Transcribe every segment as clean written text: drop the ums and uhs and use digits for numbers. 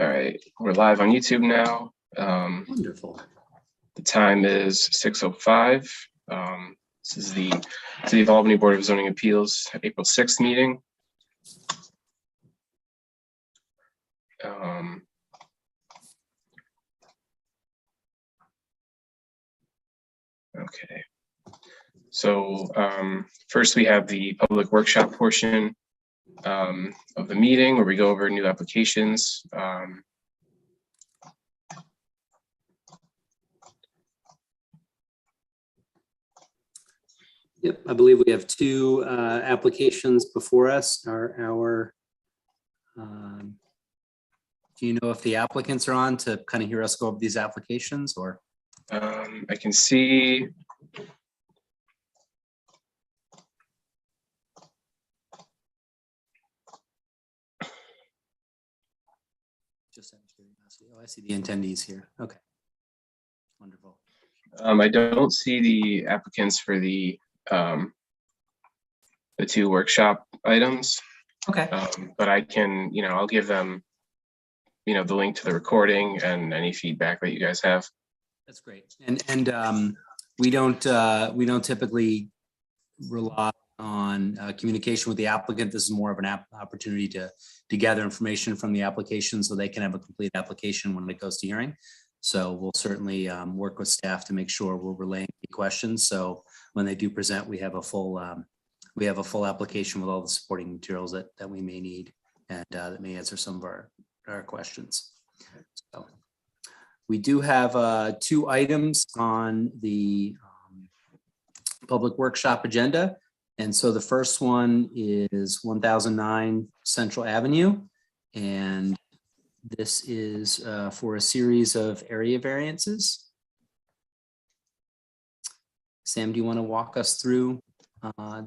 All right, we're live on YouTube now. Wonderful. The time is 6:05. This is the City of Albany Board of Zoning Appeals April 6th meeting. Okay, so first we have the public workshop portion of the meeting where we go over new applications. Yep, I believe we have two applications before us. Do you know if the applicants are on to kind of hear us go over these applications, or? I can see. Just out of curiosity. Oh, I see the attendees here. Okay. Wonderful. I don't see the applicants for the two workshop items. Okay. But I can, I'll give them, the link to the recording and any feedback that you guys have. That's great. And we don't typically rely on communication with the applicant. This is more of an opportunity to gather information from the application so they can have a complete application when it goes to hearing. So we'll certainly work with staff to make sure we're relaying the questions. So when they do present, we have a full application with all the supporting materials that we may need and that may answer some of our questions. So we do have two items on the public workshop agenda. And so the first one is 1009 Central Avenue. And this is for a series of area variances. Sam, do you want to walk us through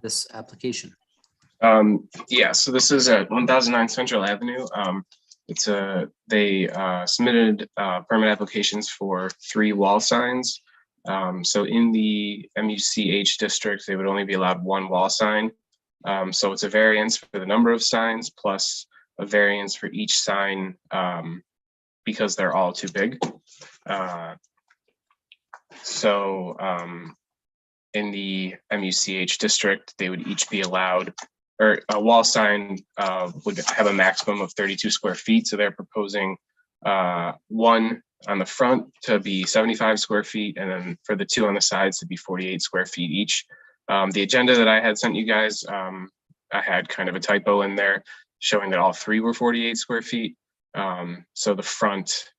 this application? Yeah, so this is at 1009 Central Avenue. They submitted permit applications for 3 wall signs. So in the MUCH district, they would only be allowed 1 wall sign. So it's a variance for the number of signs plus a variance for each sign because they're all too big. In the MUCH district, they would each be allowed, or a wall sign would have a maximum of 32 square feet. So they're proposing 1 on the front to be 75 square feet, and then for the 2 on the sides to be 48 square feet each. The agenda that I had sent you guys, I had kind of a typo in there showing that all 3 were 48 square feet. So the front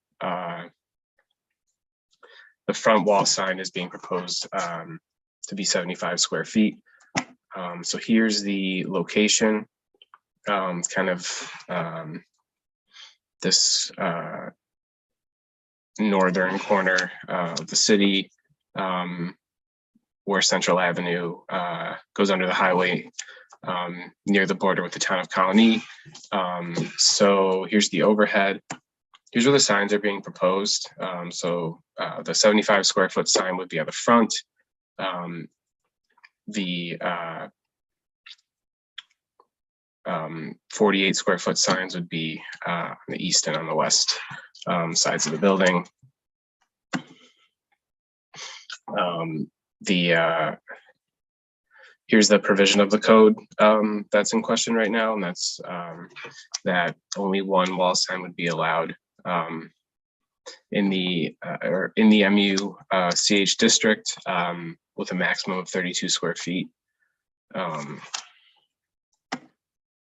wall sign is being proposed to be 75 square feet. So here's the location, this northern corner of the city, where Central Avenue goes under the highway near the border with the town of Colony. So here's the overhead. Here's where the signs are being proposed. The 75 square foot sign would be at the front. The 48 square foot signs would be on the east and on the west sides of the building. Here's the provision of the code that's in question right now, and that's that only 1 wall sign would be allowed in the MUCH district with a maximum of 32 square feet.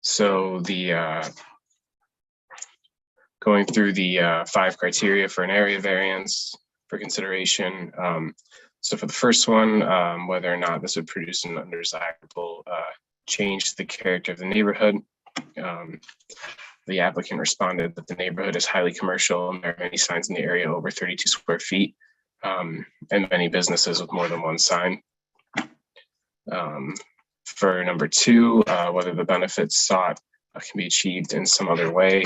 So going through the 5 criteria for an area variance for consideration. So for the first one, whether or not this would produce an undesirable change to the character of the neighborhood. The applicant responded that the neighborhood is highly commercial and there are many signs in the area over 32 square feet and many businesses with more than 1 sign. For number 2, whether the benefits sought can be achieved in some other way.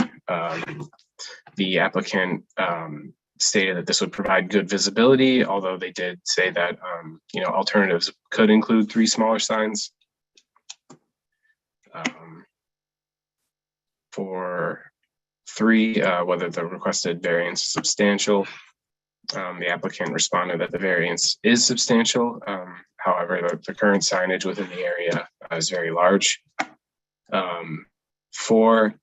The applicant stated that this would provide good visibility, although they did say that alternatives could include 3 smaller signs. For 3, whether the requested variance is substantial. The applicant responded that the variance is substantial. However, the current signage within the area is very large. 4,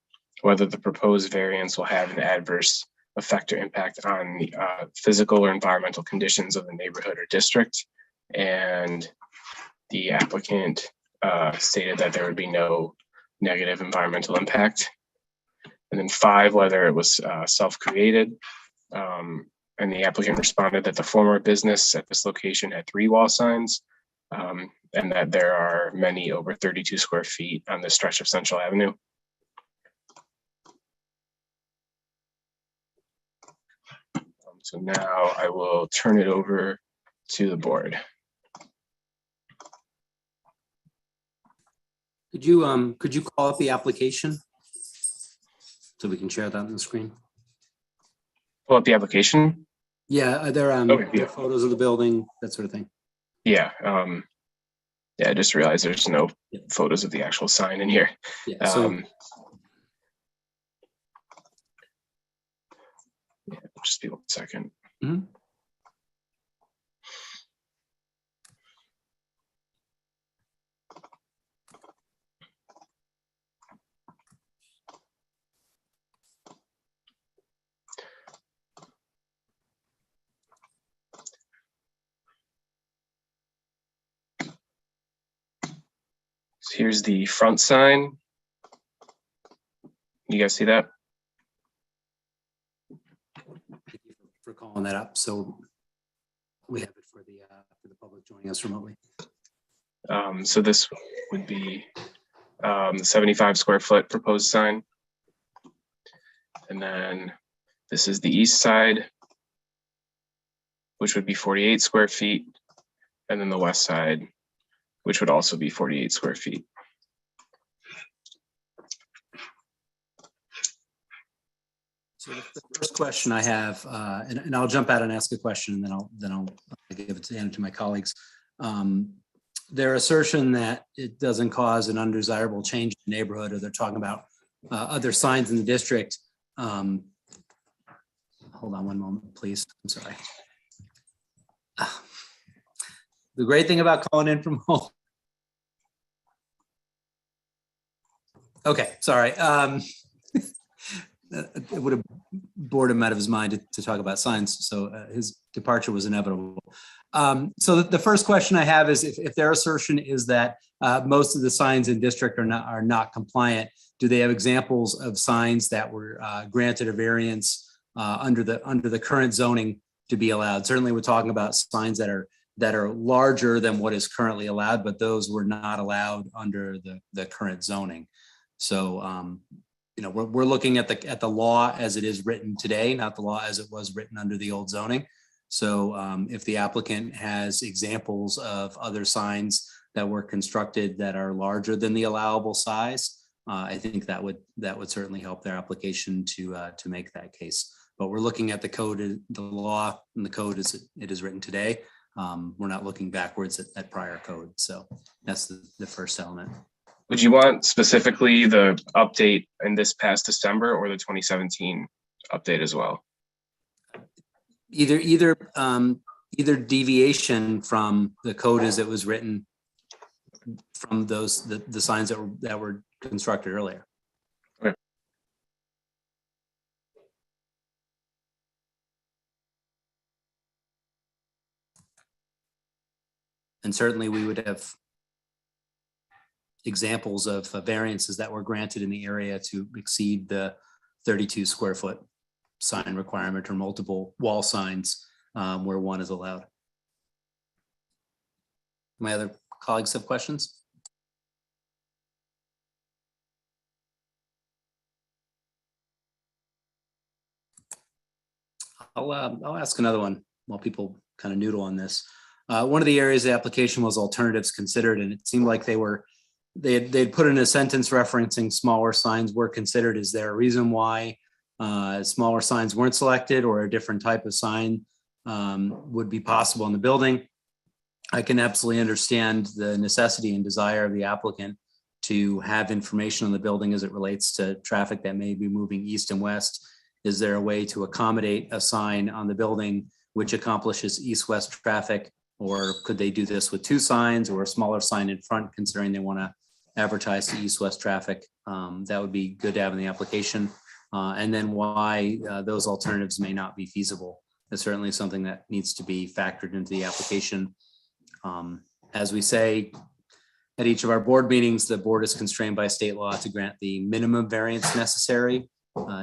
whether the proposed variance will have an adverse effect or impact on the physical or environmental conditions of the neighborhood or district. And the applicant stated that there would be no negative environmental impact. And then 5, whether it was self-created. And the applicant responded that the former business at this location had 3 wall signs, and that there are many over 32 square feet on this stretch of Central Avenue. So now I will turn it over to the board. Could you call up the application so we can share that on the screen? Pull up the application. Yeah, are there Okay, yeah. photos of the building, that sort of thing? Yeah. Yeah, I just realized there's no photos of the actual sign in here. Yeah, so Yeah, just be 1 second. Mhm. So here's the front sign. You guys see that? thank you for calling that up. So we have it for the public joining us remotely. So this would be the 75 square foot proposed sign. And then this is the east side, which would be 48 square feet. And then the west side, which would also be 48 square feet. So the first question I have, and I'll jump out and ask a question, and then I'll give it to my colleagues. Their assertion that it doesn't cause an undesirable change in the neighborhood, or they're talking about other signs in the district. Hold on one moment, please. I'm sorry. The great thing about calling in from home. Okay, sorry. It would have bored him out of his mind to talk about signs, so his departure was inevitable. So the first question I have is if their assertion is that most of the signs in district are not compliant, do they have examples of signs that were granted a variance under the current zoning to be allowed? Certainly, we're talking about signs that are larger than what is currently allowed, but those were not allowed under the current zoning. So we're looking at the law as it is written today, not the law as it was written under the old zoning. So if the applicant has examples of other signs that were constructed that are larger than the allowable size, I think that would certainly help their application to make that case. But we're looking at the code, the law, and the code as it is written today. We're not looking backwards at prior code. So that's the first element. Would you want specifically the update in this past December or the 2017 update as well? Either deviation from the code as it was written from the signs that were constructed earlier. Okay. And certainly we would have examples of variances that were granted in the area to exceed the 32 square foot sign requirement or multiple wall signs where one is allowed. My other colleagues have questions? I'll ask another one while people kind of noodle on this. One of the areas of the application was alternatives considered, and it seemed like they'd put in a sentence referencing smaller signs were considered. Is there a reason why smaller signs weren't selected, or a different type of sign would be possible in the building? I can absolutely understand the necessity and desire of the applicant to have information on the building as it relates to traffic that may be moving east and west? Is there a way to accommodate a sign on the building which accomplishes east-west traffic? Or could they do this with two signs or a smaller sign in front, considering they want to advertise to east-west traffic? That would be good to have in the application. And then why those alternatives may not be feasible is certainly something that needs to be factored into the application. As we say at each of our board meetings, the board is constrained by state law to grant the minimum variance necessary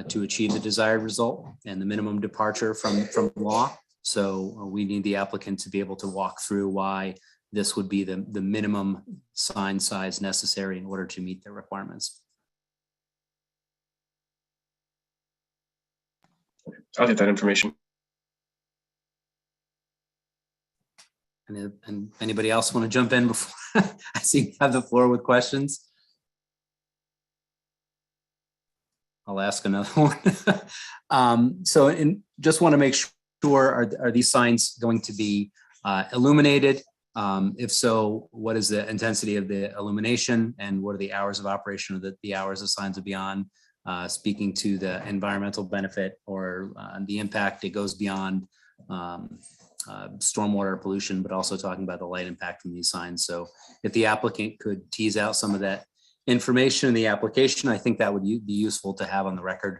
to achieve the desired result and the minimum departure from law. So we need the applicant to be able to walk through why this would be the minimum sign size necessary in order to meet the requirements. I'll get that information. And anybody else want to jump in before I see you have the floor with questions? I'll ask another one. So just want to make sure, are these signs going to be illuminated? If so, what is the intensity of the illumination and what are the hours of operation or the hours the signs will be on? Speaking to the environmental benefit or the impact, it goes beyond stormwater pollution, but also talking about the light impact from these signs. So if the applicant could tease out some of that information in the application, I think that would be useful to have on the record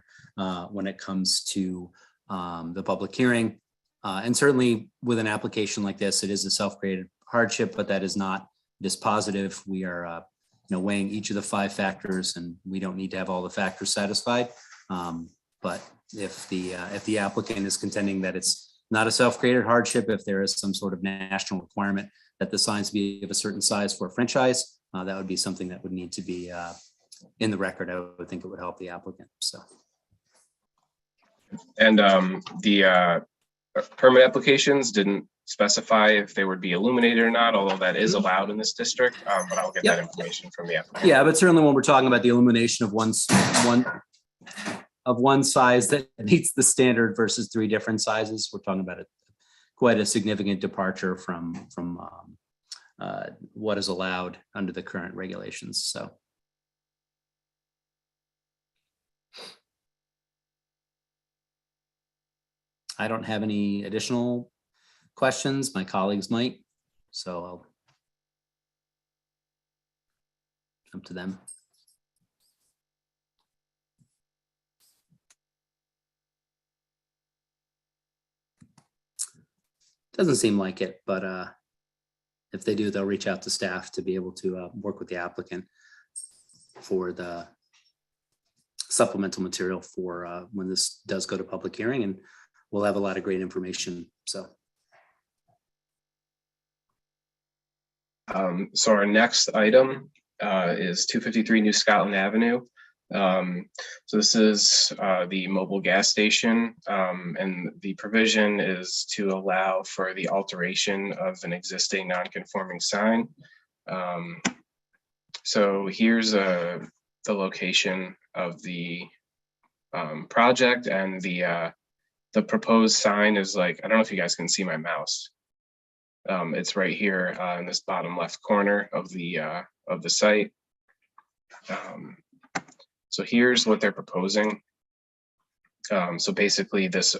when it comes to the public hearing. And certainly with an application like this, it is a self-created hardship, but that is not dispositive. We are weighing each of the 5 factors, and we don't need to have all the factors satisfied. But if the applicant is contending that it's not a self-created hardship, if there is some sort of national requirement that the signs be of a certain size for a franchise, that would be something that would need to be in the record. I would think it would help the applicant. So, and the permit applications didn't specify if they would be illuminated or not, although that is allowed in this district. But I'll get that information from the applicant. Yeah, but certainly when we're talking about the illumination of one size that meets the standard versus 3 different sizes, we're talking about quite a significant departure from what is allowed under the current regulations. So. I don't have any additional questions. My colleagues might, so I'll jump to them. Doesn't seem like it, but if they do, they'll reach out to staff to be able to work with the applicant for the supplemental material for when this does go to public hearing, and we'll have a lot of great information. So our next item is 253 New Scotland Avenue. So this is the mobile gas station, and the provision is to allow for the alteration of an existing non-conforming sign. So here's the location of the project, and the proposed sign is like, I don't know if you guys can see my mouse. It's right here in this bottom left corner of the site. So here's what they're proposing. So basically this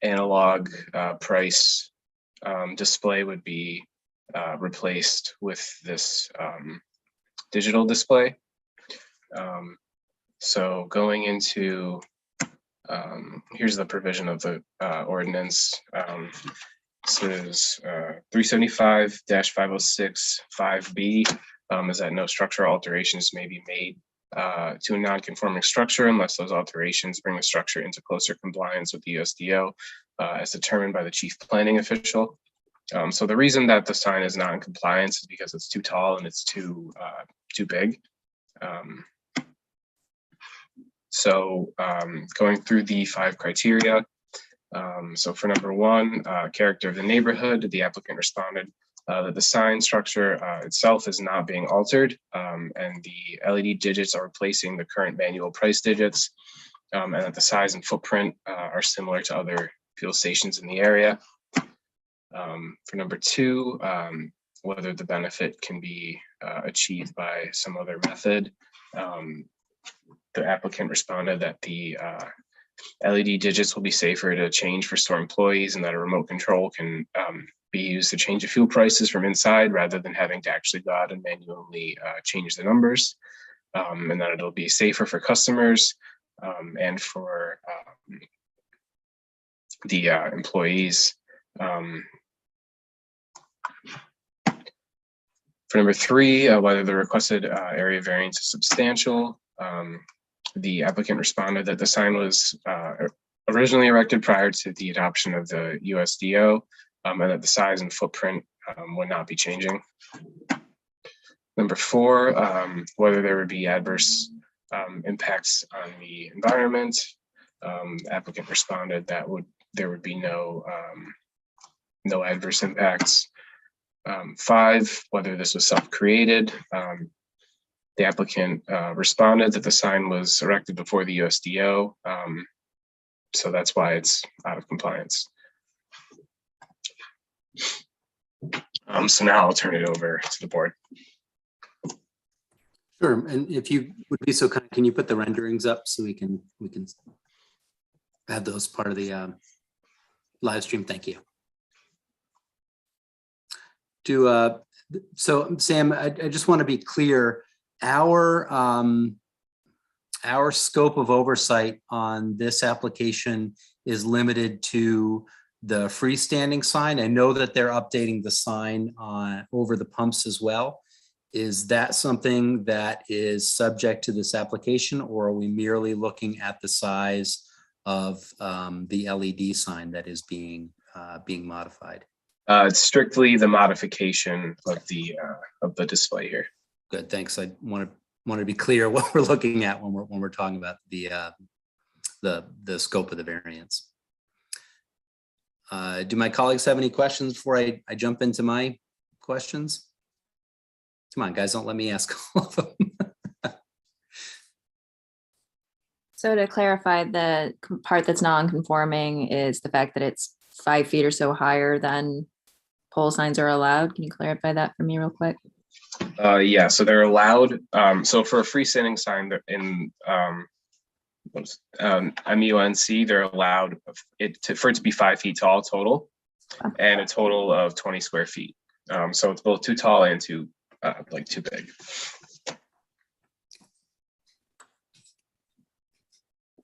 analog price display would be replaced with this digital display. So going into, here's the provision of the ordinance. This is 375-506 5B, is that no structural alterations may be made to a non-conforming structure unless those alterations bring the structure into closer compliance with the USDO as determined by the chief planning official. So the reason that the sign is not in compliance is because it's too tall and it's too big. So going through the 5 criteria. So for number 1, character of the neighborhood, the applicant responded that the sign structure itself is not being altered, and the LED digits are replacing the current manual price digits, and that the size and footprint are similar to other fuel stations in the area. For number 2, whether the benefit can be achieved by some other method. The applicant responded that the LED digits will be safer to change for store employees, and that a remote control can be used to change the fuel prices from inside rather than having to actually go out and manually change the numbers, and that it'll be safer for customers and for the employees. For number 3, whether the requested area variance is substantial, the applicant responded that the sign was originally erected prior to the adoption of the USDO, and that the size and footprint would not be changing. Number 4, whether there would be adverse impacts on the environment. Applicant responded that there would be no adverse impacts. 5, whether this was self-created. The applicant responded that the sign was erected before the USDO, so that's why it's out of compliance. So now I'll turn it over to the board. Sure, and if you would be so kind, can you put the renderings up so we can have those part of the live stream? Thank you. So Sam, I just want to be clear. Our scope of oversight on this application is limited to the freestanding sign. I know that they're updating the sign over the pumps as well. Is that something that is subject to this application, or are we merely looking at the size of the LED sign that is being modified? It's strictly the modification of the display here. Good, thanks. I want to be clear what we're looking at when we're talking about the scope of the variance. Do my colleagues have any questions before I jump into my questions? Come on, guys, don't let me ask all of them. So to clarify, the part that's non-conforming is the fact that it's 5 feet or so higher than pole signs are allowed. Can you clarify that for me real quick? Yeah, so they're allowed. So for a freestanding sign in MUNC, they're allowed for it to be 5 feet tall total, and a total of 20 square feet. So it's both too tall and too big.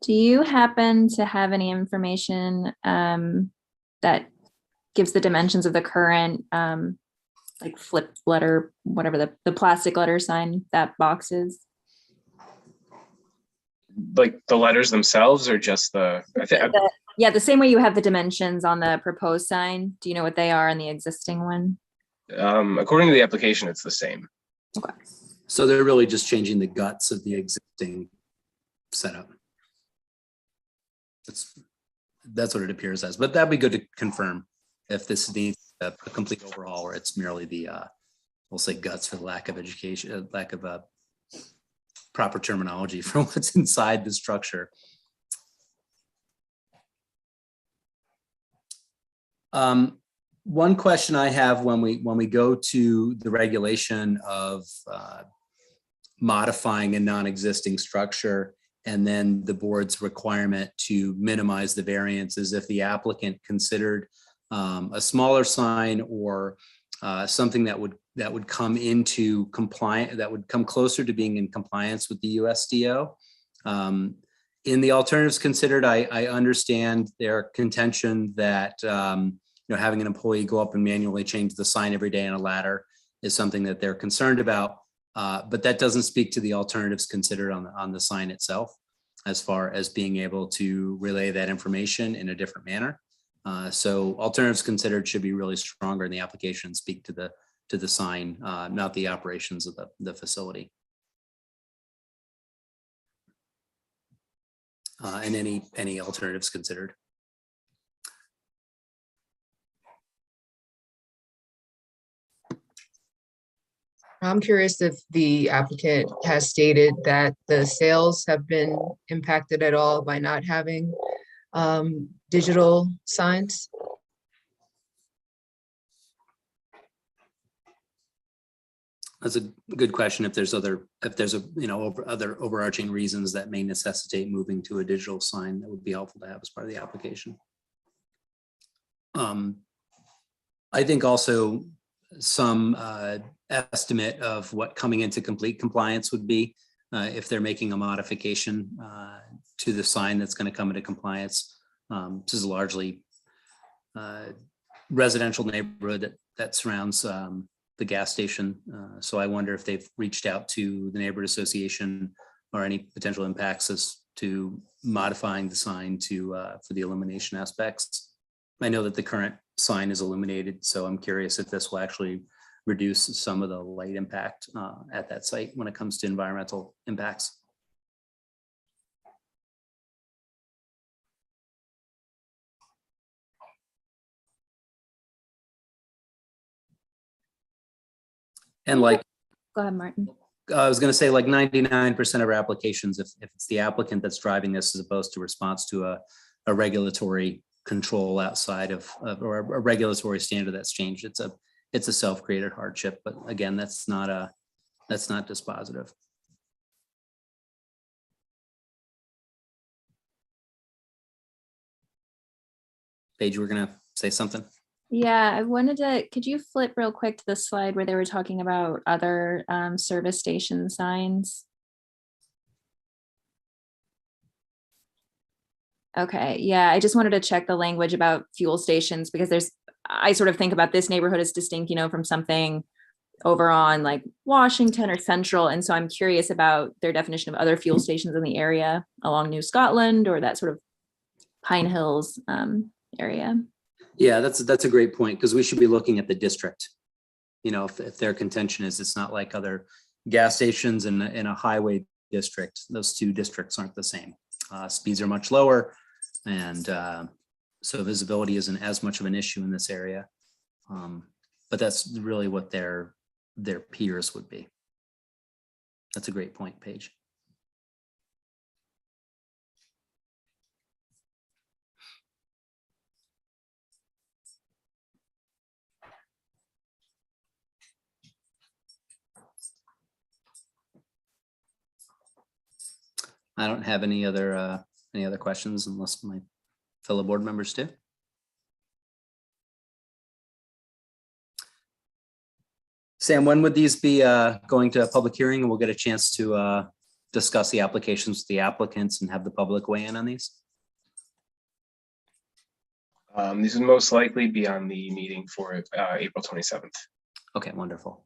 Do you happen to have any information that gives the dimensions of the current like flip letter, whatever the plastic letter sign that box is? Like the letters themselves, or just yeah, the same way you have the dimensions on the proposed sign. Do you know what they are in the existing one? According to the application, it's the same. Okay. So they're really just changing the guts of the existing setup. That's what it appears as, but that'd be good to confirm if this needs a complete overhaul, or it's merely the we'll say guts for lack of education, lack of a proper terminology for what's inside the structure. One question I have when we go to the regulation of modifying a non-existing structure, and then the board's requirement to minimize the variance, is if the applicant considered a smaller sign or something that would come into compliance, that would come closer to being in compliance with the USDO. In the alternatives considered, I understand their contention that having an employee go up and manually change the sign every day on a ladder is something that they're concerned about. But that doesn't speak to the alternatives considered on the sign itself, as far as being able to relay that information in a different manner. So alternatives considered should be really stronger in the application, speak to the sign, not the operations of the facility. And any alternatives considered. I'm curious if the applicant has stated that the sales have been impacted at all by not having digital signs. That's a good question. If there's other overarching reasons that may necessitate moving to a digital sign, that would be helpful to have as part of the application. I think also some estimate of what coming into complete compliance would be if they're making a modification to the sign that's going to come into compliance. This is largely residential neighborhood that surrounds the gas station. So I wonder if they've reached out to the neighborhood association or any potential impacts as to modifying the sign to for the illumination aspects. I know that the current sign is illuminated, so I'm curious if this will actually reduce some of the light impact at that site when it comes to environmental impacts. And like, Go ahead, Martin. I was going to say, like 99% of our applications, if it's the applicant that's driving this as opposed to response to a regulatory control outside of or a regulatory standard that's changed, it's a self-created hardship. But again, that's not dispositive. Paige, we're going to say something. Yeah, I wanted to, could you flip real quick to the slide where they were talking about other service station signs? Okay, yeah, I just wanted to check the language about fuel stations because I sort of think about this neighborhood as distinct, from something over on like Washington or Central. And so I'm curious about their definition of other fuel stations in the area along New Scotland or that sort of Pine Hills area. Yeah, that's a great point, because we should be looking at the district. If their contention is it's not like other gas stations in a highway district, those two districts aren't the same. Speeds are much lower, and so visibility isn't as much of an issue in this area. But that's really what their peers would be. That's a great point, Paige. I don't have any other questions unless my fellow board members do. Sam, when would these be going to a public hearing, and we'll get a chance to discuss the applications with the applicants and have the public weigh in on these? These would most likely be on the meeting for April 27th. Okay, wonderful.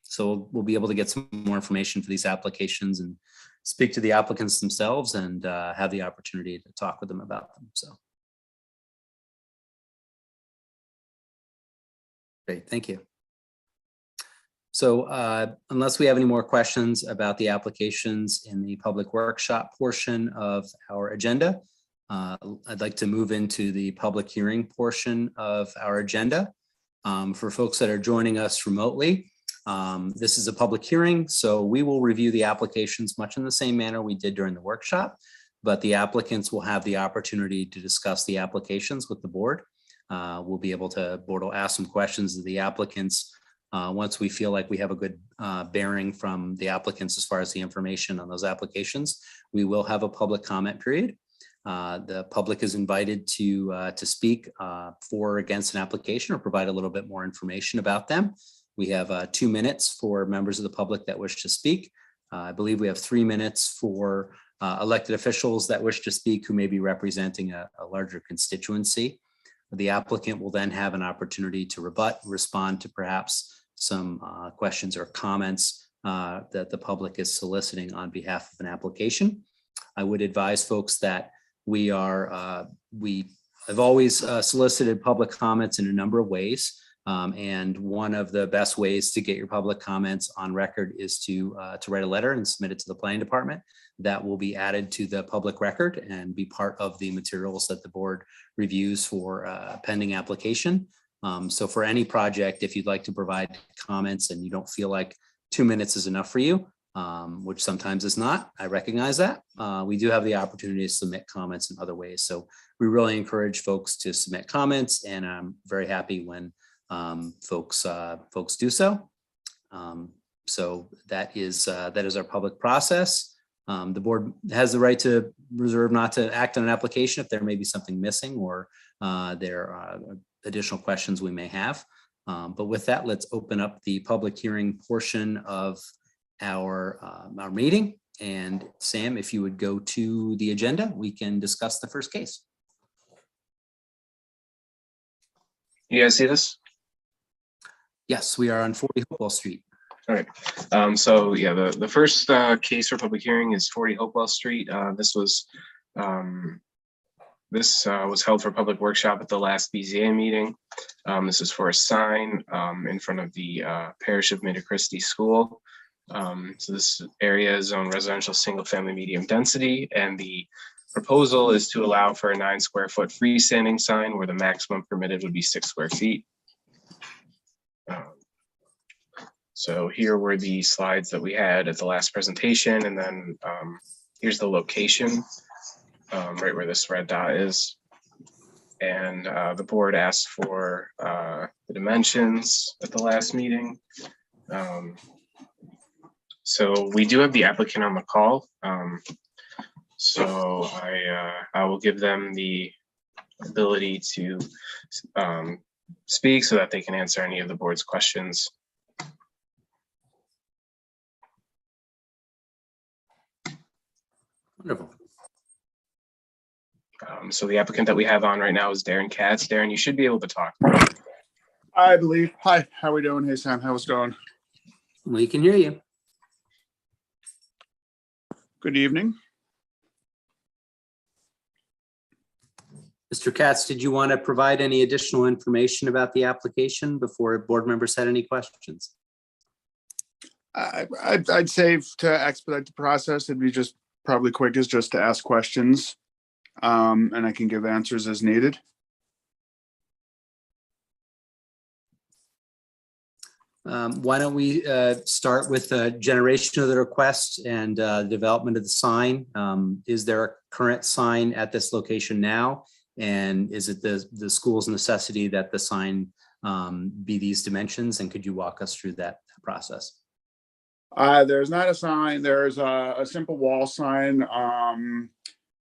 So we'll be able to get some more information for these applications and speak to the applicants themselves and have the opportunity to talk with them about them. So. Great, thank you. So unless we have any more questions about the applications in the public workshop portion of our agenda, I'd like to move into the public hearing portion of our agenda. For folks that are joining us remotely, this is a public hearing, so we will review the applications much in the same manner we did during the workshop, but the applicants will have the opportunity to discuss the applications with the board. We'll be able to, board will ask some questions of the applicants once we feel like we have a good bearing from the applicants as far as the information on those applications. We will have a public comment period. The public is invited to speak for or against an application or provide a little bit more information about them. We have 2 minutes for members of the public that wish to speak. I believe we have 3 minutes for elected officials that wish to speak who may be representing a larger constituency. The applicant will then have an opportunity to rebut, respond to perhaps some questions or comments that the public is soliciting on behalf of an application. I would advise folks that we have always solicited public comments in a number of ways. And one of the best ways to get your public comments on record is to write a letter and submit it to the planning department. That will be added to the public record and be part of the materials that the board reviews for pending application. So for any project, if you'd like to provide comments and you don't feel like 2 minutes is enough for you, which sometimes is not, I recognize that. We do have the opportunity to submit comments in other ways. So we really encourage folks to submit comments, and I'm very happy when folks do so. So that is our public process. The board has the right to reserve not to act on an application if there may be something missing or there are additional questions we may have. But with that, let's open up the public hearing portion of our meeting. And Sam, if you would go to the agenda, we can discuss the first case. You guys see this? Yes, we are on 40 Hopewell Street. All right. So yeah, the first case for public hearing is 40 Hopewell Street. This was held for public workshop at the last BZA meeting. This is for a sign in front of the Parish of Mater Christi School. So this area is zoned residential single family medium density, and the proposal is to allow for a 9 square foot freestanding sign where the maximum permitted would be 6 square feet. So here were the slides that we had at the last presentation, and then here's the location, right where this red dot is. And the board asked for the dimensions at the last meeting. So we do have the applicant on the call. So I will give them the ability to speak so that they can answer any of the board's questions. Wonderful. So the applicant that we have on right now is Darren Katz. Darren, you should be able to talk. I believe. Hi, how we doing? Hey, Sam, how's it going? We can hear you. Good evening. Mr. Katz, did you want to provide any additional information about the application before board members had any questions? I'd say to expedite the process, it'd be just probably quickest just to ask questions, and I can give answers as needed. Why don't we start with the generation of the request and development of the sign? Is there a current sign at this location now? And is it the school's necessity that the sign be these dimensions? And could you walk us through that process? There's not a sign. There's a simple wall sign.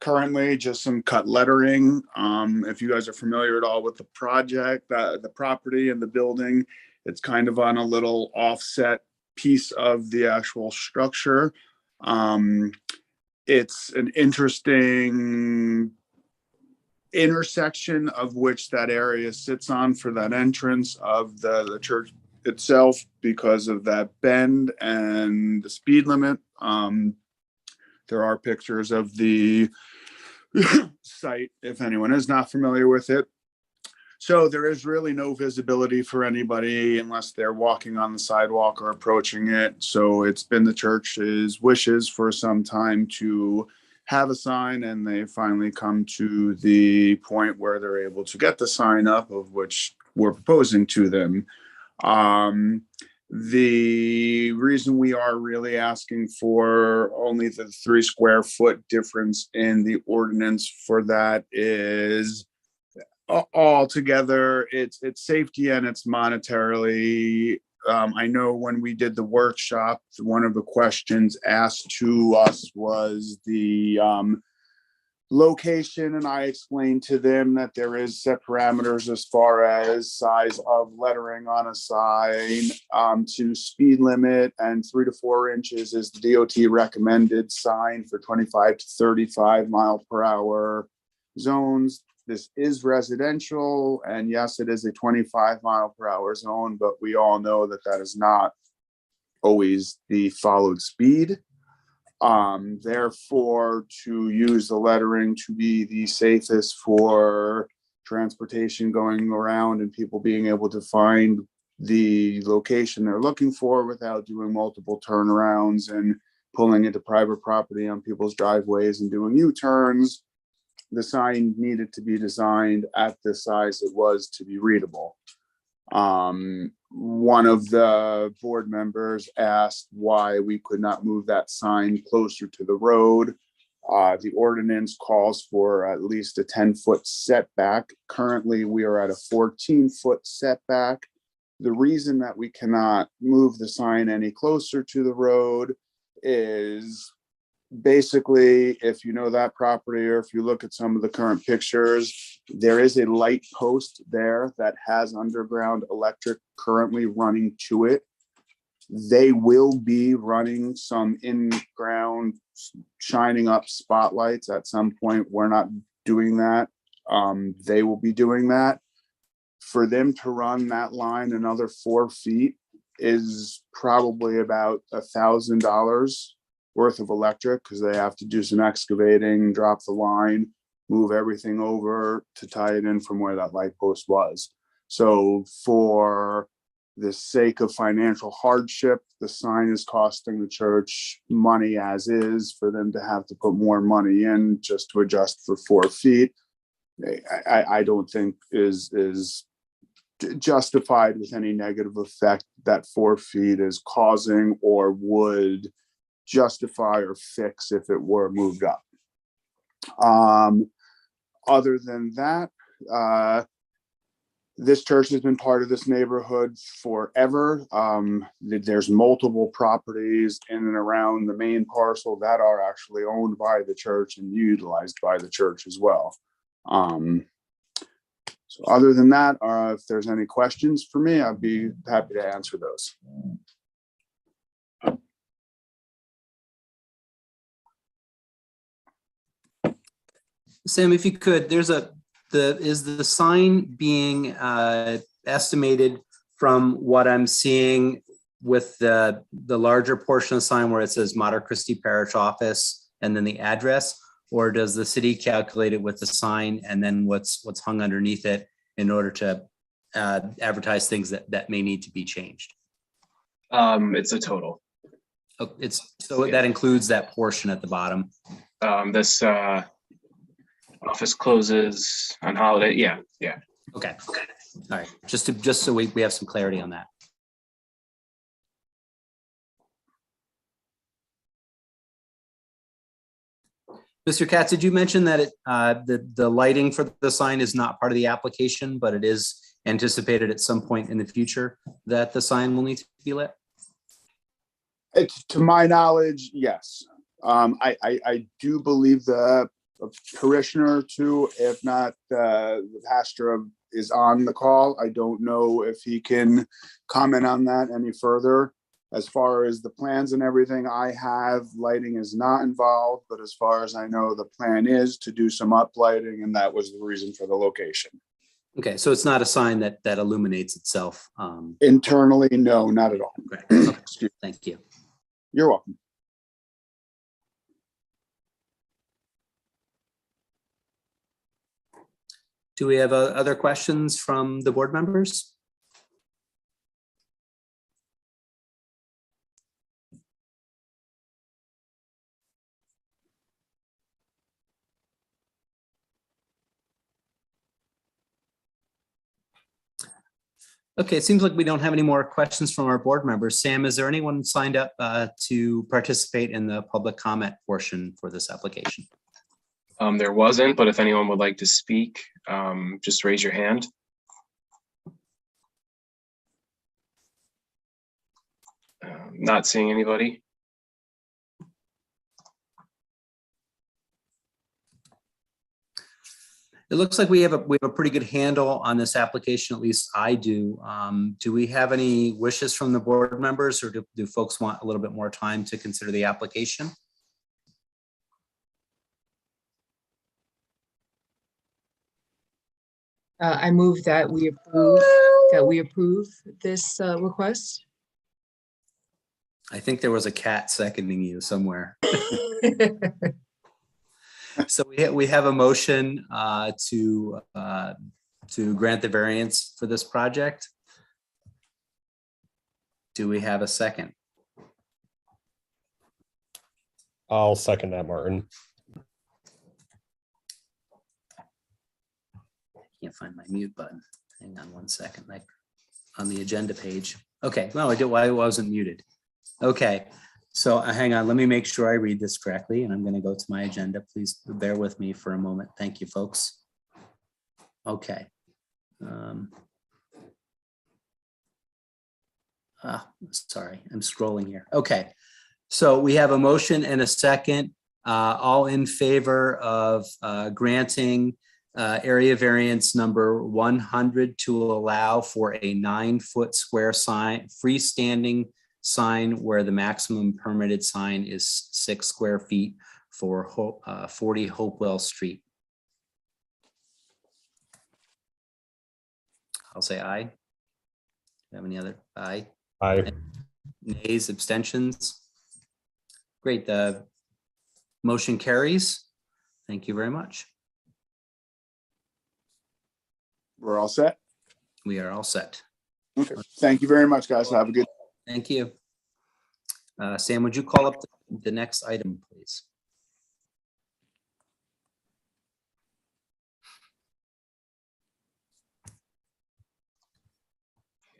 Currently, just some cut lettering. If you guys are familiar at all with the project, the property and the building, it's kind of on a little offset piece of the actual structure. It's an interesting intersection of which that area sits on for that entrance of the church itself because of that bend and the speed limit. There are pictures of the site if anyone is not familiar with it. So there is really no visibility for anybody unless they're walking on the sidewalk or approaching it. So it's been the church's wishes for some time to have a sign, and they finally come to the point where they're able to get the sign up, of which we're proposing to them. The reason we are really asking for only the 3 square foot difference in the ordinance for that is altogether it's safety and it's monetarily. I know when we did the workshop, one of the questions asked to us was the location, and I explained to them that there is set parameters as far as size of lettering on a sign, to speed limit, and 3 to 4 inches is the DOT recommended sign for 25 to 35 mile per hour zones. This is residential, and yes, it is a 25 mile per hour zone, but we all know that that is not always the followed speed. Therefore, to use the lettering to be the safest for transportation going around and people being able to find the location they're looking for without doing multiple turnarounds and pulling into private property on people's driveways and doing U-turns, the sign needed to be designed at the size it was to be readable. One of the board members asked why we could not move that sign closer to the road. The ordinance calls for at least a 10-foot setback. Currently, we are at a 14-foot setback. The reason that we cannot move the sign any closer to the road is basically, if you know that property, or if you look at some of the current pictures, there is a light post there that has underground electric currently running to it. They will be running some in-ground shining up spotlights at some point. We're not doing that. They will be doing that. For them to run that line another 4 feet is probably about $1,000 worth of electric, because they have to do some excavating, drop the line, move everything over to tie it in from where that light post was. So for the sake of financial hardship, the sign is costing the church money as is. For them to have to put more money in just to adjust for 4 feet, I don't think is justified with any negative effect that 4 feet is causing, or would justify or fix if it were moved up. Other than that, this church has been part of this neighborhood forever. There's multiple properties in and around the main parcel that are actually owned by the church and utilized by the church as well. So other than that, if there's any questions for me, I'd be happy to answer those. Sam, if you could, is the sign being estimated from what I'm seeing with the larger portion of the sign where it says Mater Christi Parish Office and then the address, or does the city calculate it with the sign and then what's hung underneath it in order to advertise things that may need to be changed? It's a total. Oh, that includes that portion at the bottom. This office closes on holiday. Yeah. Okay. All right. Just so we have some clarity on that. Mr. Katz, did you mention that the lighting for the sign is not part of the application, but it is anticipated at some point in the future that the sign will need to be lit? To my knowledge, yes. I do believe the parishioner too, if not the pastor is on the call. I don't know if he can comment on that any further. As far as the plans and everything I have, lighting is not involved, but as far as I know, the plan is to do some uplighting, and that was the reason for the location. Okay, so it's not a sign that illuminates itself. Internally, no, not at all. Okay. Thank you. You're welcome. Do we have other questions from the board members? Okay, it seems like we don't have any more questions from our board members. Sam, is there anyone signed up to participate in the public comment portion for this application? There wasn't, but if anyone would like to speak, just raise your hand. Not seeing anybody. It looks like we have a pretty good handle on this application, at least I do. Do we have any wishes from the board members, or do folks want a little bit more time to consider the application? I move that we approve this request. I think there was a cat seconding you somewhere. So we have a motion to grant the variance for this project. Do we have a second? I'll second that, Martin. Can't find my mute button. Hang on one second. Like on the agenda page. Okay, well, I wasn't muted. Okay, So hang on, let me make sure I read this correctly, and I'm going to go to my agenda. Please bear with me for a moment. Thank you, folks. Okay. Sorry, I'm scrolling here. Okay. So we have a motion and a second. All in favor of granting area variance number 100 to allow for a 9-foot square sign, freestanding sign where the maximum permitted sign is 6 square feet for 40 Hopewell Street. I'll say aye. Do you have any other? Aye. Aye. Nays, abstentions? Great, the motion carries. Thank you very much. We're all set. We are all set. Okay. Thank you very much, guys. Have a good. Thank you. Sam, would you call up the next item, please?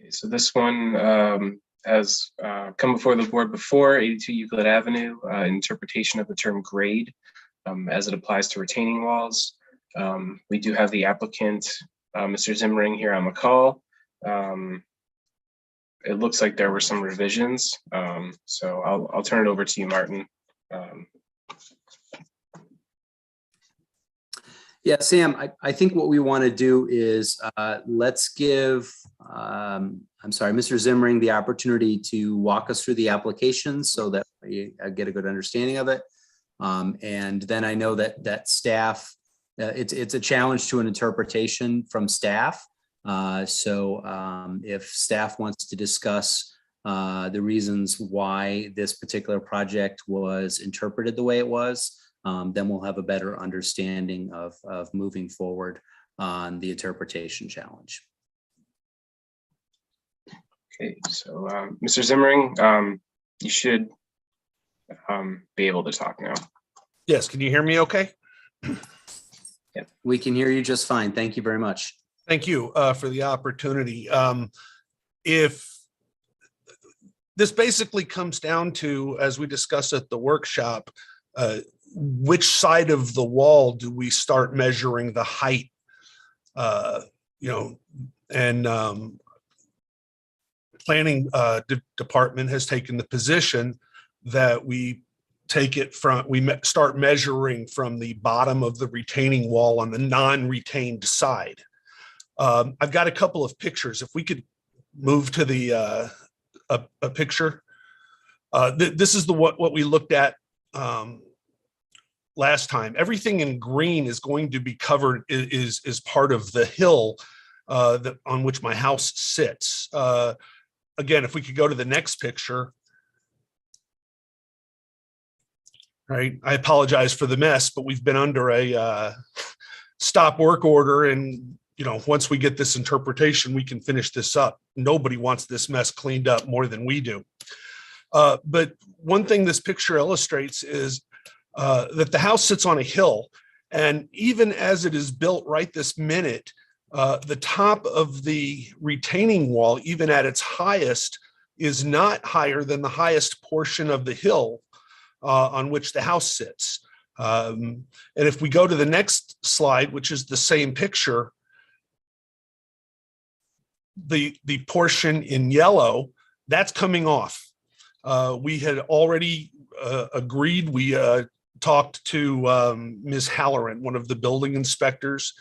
Okay, so this one has come before the board before, 82 Euclid Avenue, interpretation of the term grade as it applies to retaining walls. We do have the applicant, Mr. Zimring, here on the call. It looks like there were some revisions, so I'll turn it over to you, Martin. Yeah, Sam, I think what we want to do is let's give, I'm sorry, Mr. Zimring the opportunity to walk us through the application so that we get a good understanding of it. And then I know that staff, it's a challenge to an interpretation from staff. So if staff wants to discuss the reasons why this particular project was interpreted the way it was, then we'll have a better understanding of moving forward on the interpretation challenge. Okay, so Mr. Zimring, you should be able to talk now. Yes, can you hear me okay? Yep, we can hear you just fine. Thank you very much. Thank you for the opportunity. If this basically comes down to, as we discussed at the workshop, which side of the wall do we start measuring the height? And planning department has taken the position that we take it from, start measuring from the bottom of the retaining wall on the non-retained side. I've got a couple of pictures. If we could move to the a picture. This is what we looked at last time. Everything in green is going to be covered, is part of the hill on which my house sits. Again, if we could go to the next picture. Right, I apologize for the mess, but we've been under a stop work order, and once we get this interpretation, we can finish this up. Nobody wants this mess cleaned up more than we do. But one thing this picture illustrates is that the house sits on a hill, and even as it is built right this minute, the top of the retaining wall, even at its highest, is not higher than the highest portion of the hill on which the house sits. And if we go to the next slide, which is the same picture, the portion in yellow, that's coming off. We had already agreed, we talked to Ms. Halloran, one of the building inspectors,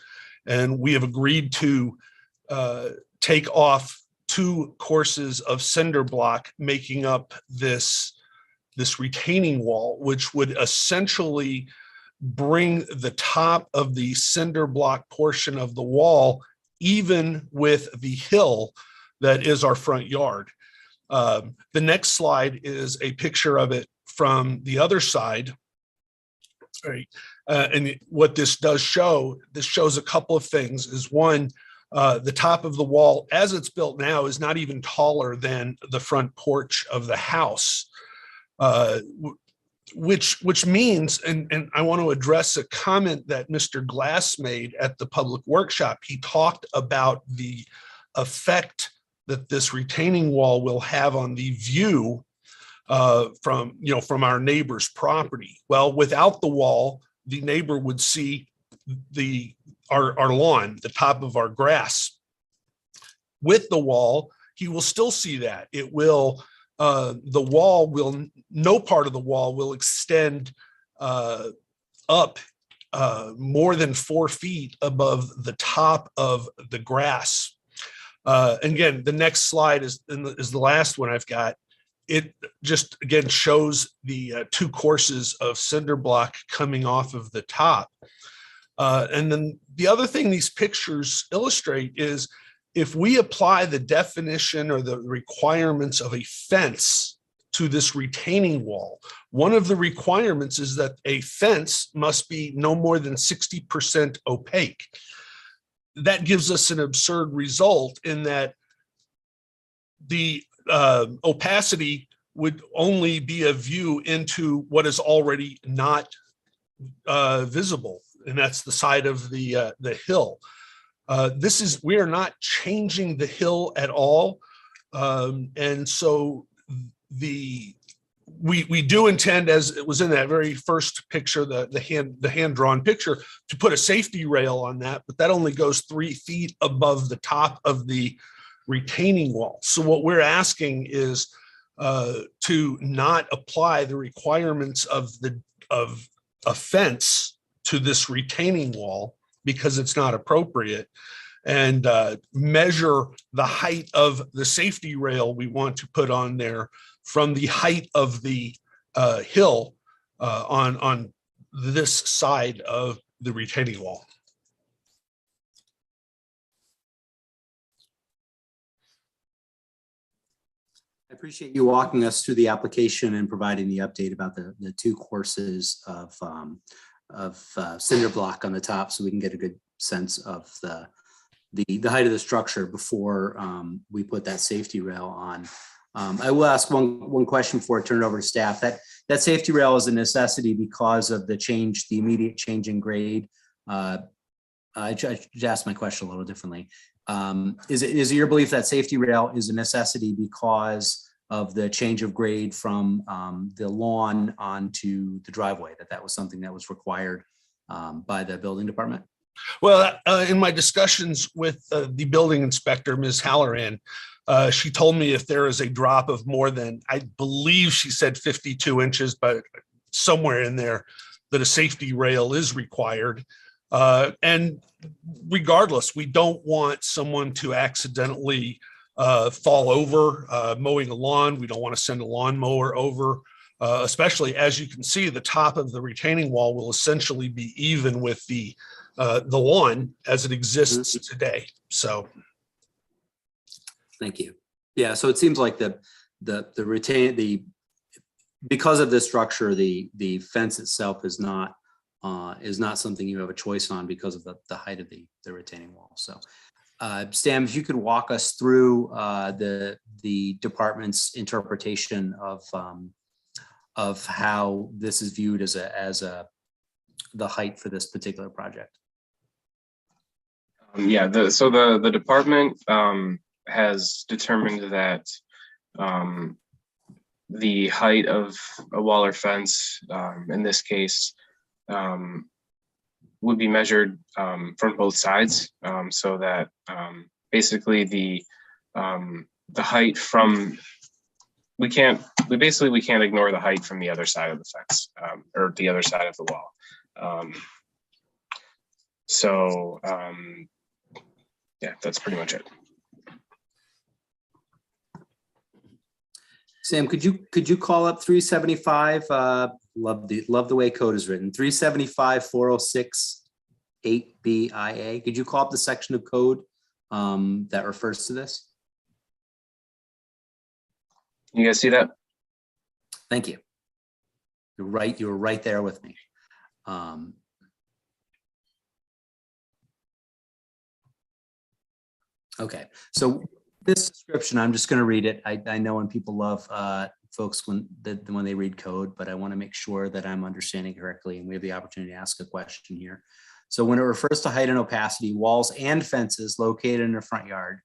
and we have agreed to take off 2 courses of cinder block making up this retaining wall, which would essentially bring the top of the cinder block portion of the wall even with the hill that is our front yard. The next slide is a picture of it from the other side. Right. And what this does show, this shows a couple of things. Is one, the top of the wall as it's built now is not even taller than the front porch of the house. Which means, and I want to address a comment that Mr. Glass made at the public workshop. He talked about the effect that this retaining wall will have on the view from our neighbor's property. Well, without the wall, the neighbor would see our lawn, the top of our grass. With the wall, he will still see that. It will, no part of the wall will extend up more than 4 feet above the top of the grass. Again, the next slide is the last one I've got. It just again shows the 2 courses of cinder block coming off of the top. And then the other thing these pictures illustrate is if we apply the definition or the requirements of a fence to this retaining wall, one of the requirements is that a fence must be no more than 60% opaque. That gives us an absurd result in that the opacity would only be a view into what is already not visible, and that's the side of the hill. We are not changing the hill at all, and so we do intend, as it was in that very first picture, the hand-drawn picture, to put a safety rail on that, but that only goes 3 feet above the top of the retaining wall. So what we're asking is to not apply the requirements of a fence to this retaining wall because it's not appropriate, and measure the height of the safety rail we want to put on there from the height of the hill on this side of the retaining wall. I appreciate you walking us through the application and providing the update about the 2 courses of cinder block on the top, so we can get a good sense of the height of the structure before we put that safety rail on. I will ask one question before I turn it over to staff. That safety rail is a necessity because of the immediate change in grade. I just asked my question a little differently. Is it your belief that safety rail is a necessity because of the change of grade from the lawn onto the driveway, that was something that was required by the building department? Well, in my discussions with the building inspector, Ms. Halloran, she told me if there is a drop of more than, I believe she said 52 inches, but somewhere in there, that a safety rail is required. And regardless, we don't want someone to accidentally fall over mowing a lawn. We don't want to send a lawnmower over, especially as you can see, the top of the retaining wall will essentially be even with the lawn as it exists today. So, thank you. Yeah, so it seems like because of this structure, the fence itself is not something you have a choice on because of the height of the retaining wall. So, Stan, if you could walk us through the department's interpretation of how this is viewed as the height for this particular project. Yeah, the department has determined that the height of a wall or fence, in this case, would be measured from both sides, so that basically the height from we can't ignore the height from the other side of the fence or the other side of the wall. Yeah, that's pretty much it. Sam, could you call up 375? Love the way code is written. 375-406 8BIA. Could you call up the section of code that refers to this? You guys see that? Thank you. You're right. You were right there with me. Okay, so this description, I'm just going to read it. I know when people love folks when they read code, but I want to make sure that I'm understanding correctly and we have the opportunity to ask a question here. So when it refers to height and opacity, walls and fences located in a front yard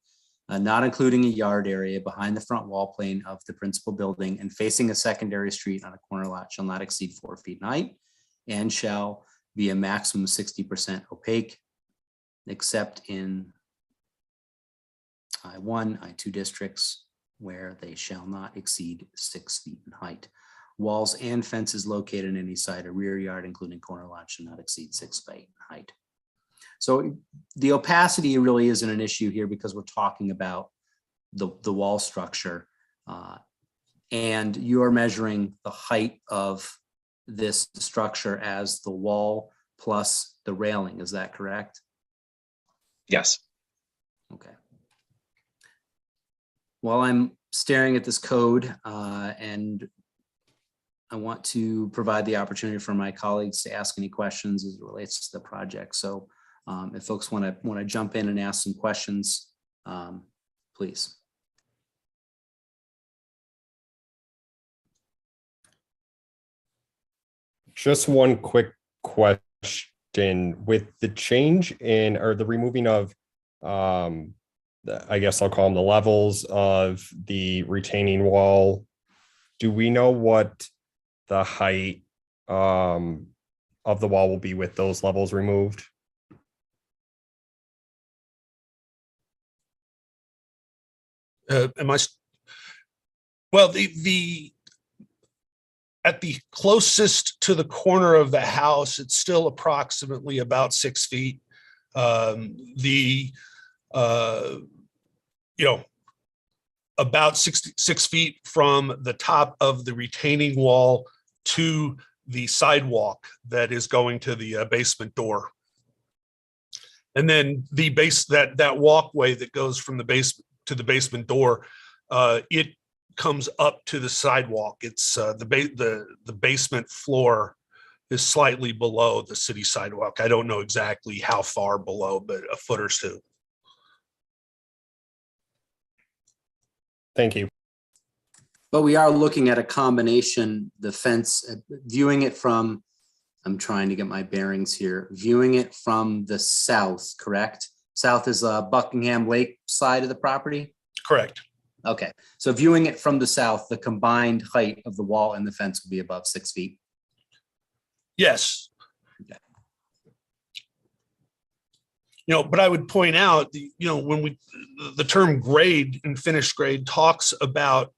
not including a yard area behind the front wall plane of the principal building and facing a secondary street on a corner lot shall not exceed 4 feet in height and shall be a maximum of 60% opaque, except in I1, I2 districts where they shall not exceed 6 feet in height. Walls and fences located in any side or rear yard, including corner lots, should not exceed 6 feet in height. So the opacity really isn't an issue here because we're talking about the wall structure. And you're measuring the height of this structure as the wall plus the railing. Is that correct? Yes. Okay. While I'm staring at this code and I want to provide the opportunity for my colleagues to ask any questions as it relates to the project. So if folks want to jump in and ask some questions, please. Just one quick question. With the change in, or the removing of, I guess I'll call them the levels of the retaining wall, do we know what the height of the wall will be with those levels removed? Well, the at the closest to the corner of the house, it's still approximately about 6 feet. About 6 feet from the top of the retaining wall to the sidewalk that is going to the basement door. And then the that walkway that goes from the basement to the basement door, it comes up to the sidewalk. It's the basement floor is slightly below the city sidewalk. I don't know exactly how far below, but a foot or two. Thank you. But we are looking at a combination, the fence, viewing it from, I'm trying to get my bearings here, viewing it from the south, correct? South is Buckingham Lake side of the property? Correct. Okay, so viewing it from the south, the combined height of the wall and the fence will be above 6 feet. Yes. Okay. But I would point out, when the term grade and finished grade talks about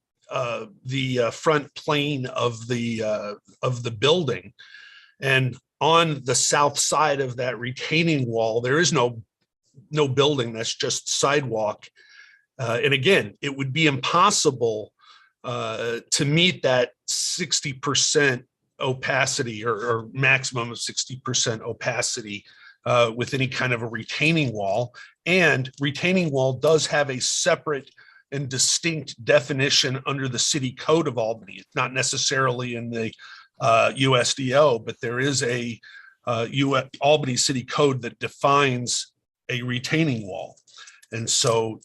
the front plane of the building, and on the south side of that retaining wall, there is no building. That's just sidewalk. And again, it would be impossible to meet that 60% opacity or maximum of 60% opacity with any kind of a retaining wall. And retaining wall does have a separate and distinct definition under the city code of Albany. It's not necessarily in the USDO, but there is a Albany city code that defines a retaining wall. And so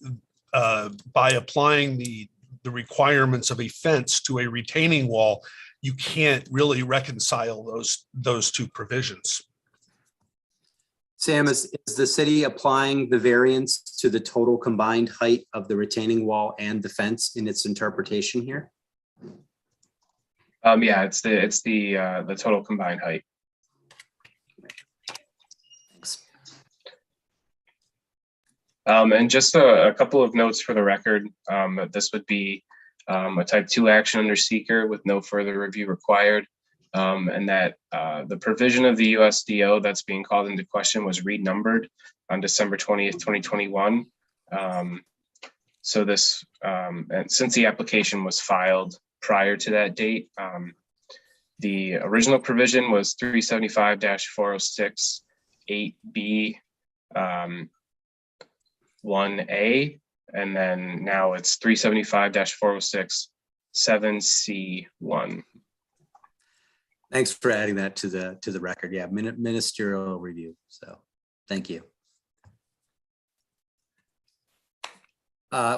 by applying the requirements of a fence to a retaining wall, you can't really reconcile those two provisions. Sam, is the city applying the variance to the total combined height of the retaining wall and the fence in its interpretation here? Yeah, it's the total combined height. Thanks. And just a couple of notes for the record. This would be a type 2 action under seeker with no further review required. And that the provision of the USDO that's being called into question was renumbered on December 20th, 2021. So this, and since the application was filed prior to that date, the original provision was 375-406 8B 1A, and then now it's 375-406 7C1. Thanks for adding that to the record. Yeah, ministerial review. So thank you.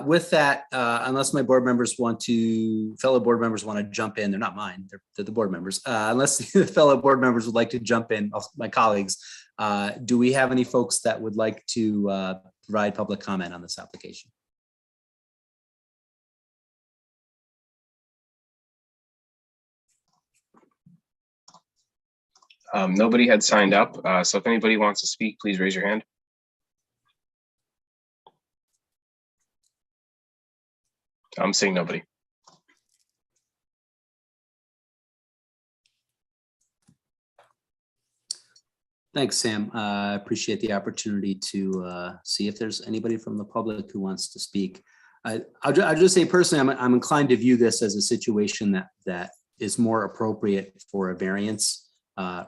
With that, unless my board members fellow board members want to jump in, they're not mine, they're the board members. Unless the fellow board members would like to jump in, my colleagues, do we have any folks that would like to provide public comment on this application? Nobody had signed up, so if anybody wants to speak, please raise your hand. I'm seeing nobody. Thanks, Sam. I appreciate the opportunity to see if there's anybody from the public who wants to speak. I'll just say personally, I'm inclined to view this as a situation that is more appropriate for a variance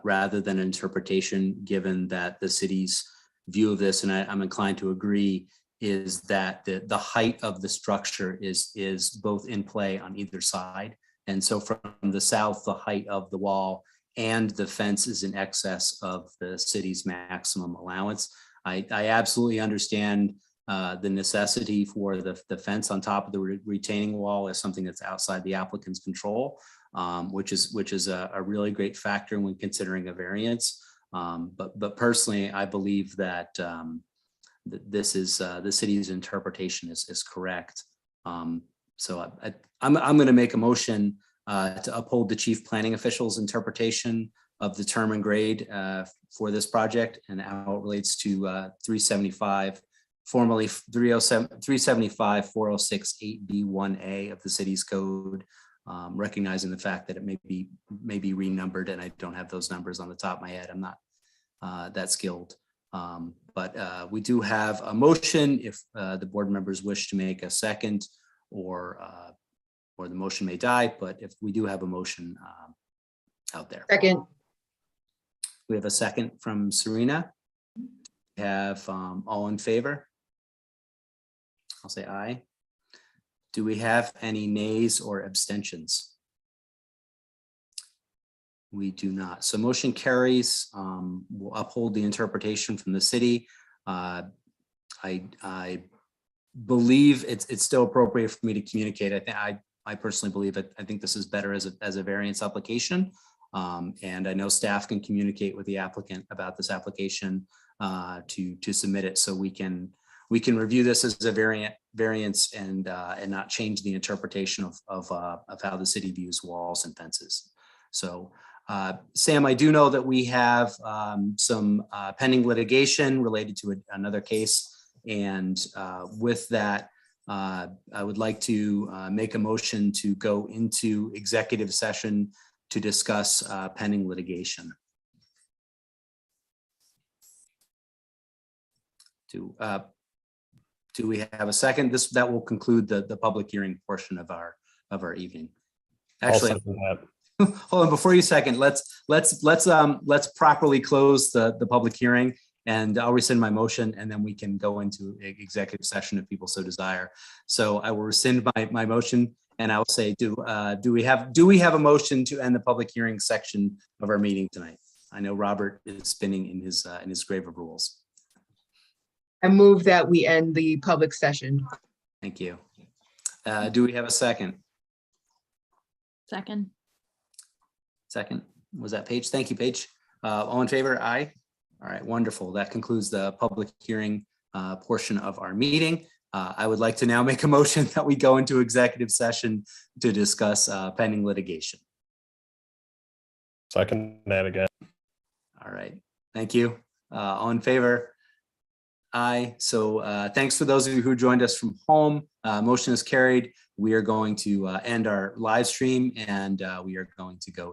rather than an interpretation, given that the city's view of this, and I'm inclined to agree, is that the height of the structure is both in play on either side. And so from the south, the height of the wall and the fence is in excess of the city's maximum allowance. I absolutely understand the necessity for the fence on top of the retaining wall is something that's outside the applicant's control, which is a really great factor when considering a variance. But personally, I believe that this is the city's interpretation is correct. So I'm going to make a motion to uphold the chief planning official's interpretation of the term and grade for this project and how it relates to 375, formerly 375 406 8B1A of the city's code, recognizing the fact that it may be renumbered, and I don't have those numbers on the top of my head. I'm not that skilled. But we do have a motion if the board members wish to make a second, or the motion may die, but if we do have a motion out there. Second. We have a second from Serena. We have all in favor? I'll say aye. Do we have any nays or abstentions? We do not. So motion carries. We'll uphold the interpretation from the city. I believe it's still appropriate for me to communicate. I personally believe it. I think this is better as a variance application. And I know staff can communicate with the applicant about this application to submit it, so we can review this as a variance and not change the interpretation of how the city views walls and fences. So Sam, I do know that we have some pending litigation related to another case, and with that, I would like to make a motion to go into executive session to discuss pending litigation. Do we have a second? That will conclude the public hearing portion of our evening. Actually, hold on, before you second, let's properly close the public hearing, and I'll rescind my motion, and then we can go into executive session if people so desire. So I will rescind my motion, and I will say, do we have a motion to end the public hearing section of our meeting tonight? I know Robert is spinning in his grave of rules. I move that we end the public session. Thank you. Do we have a second? Second. Second. Was that Paige? Thank you, Paige. All in favor? Aye. All right, wonderful. That concludes the public hearing portion of our meeting. I would like to now make a motion that we go into executive session to discuss pending litigation. Second that again. All right, thank you. All in favor? Aye. So thanks for those of you who joined us from home. Motion is carried. We are going to end our live stream, and we are going to go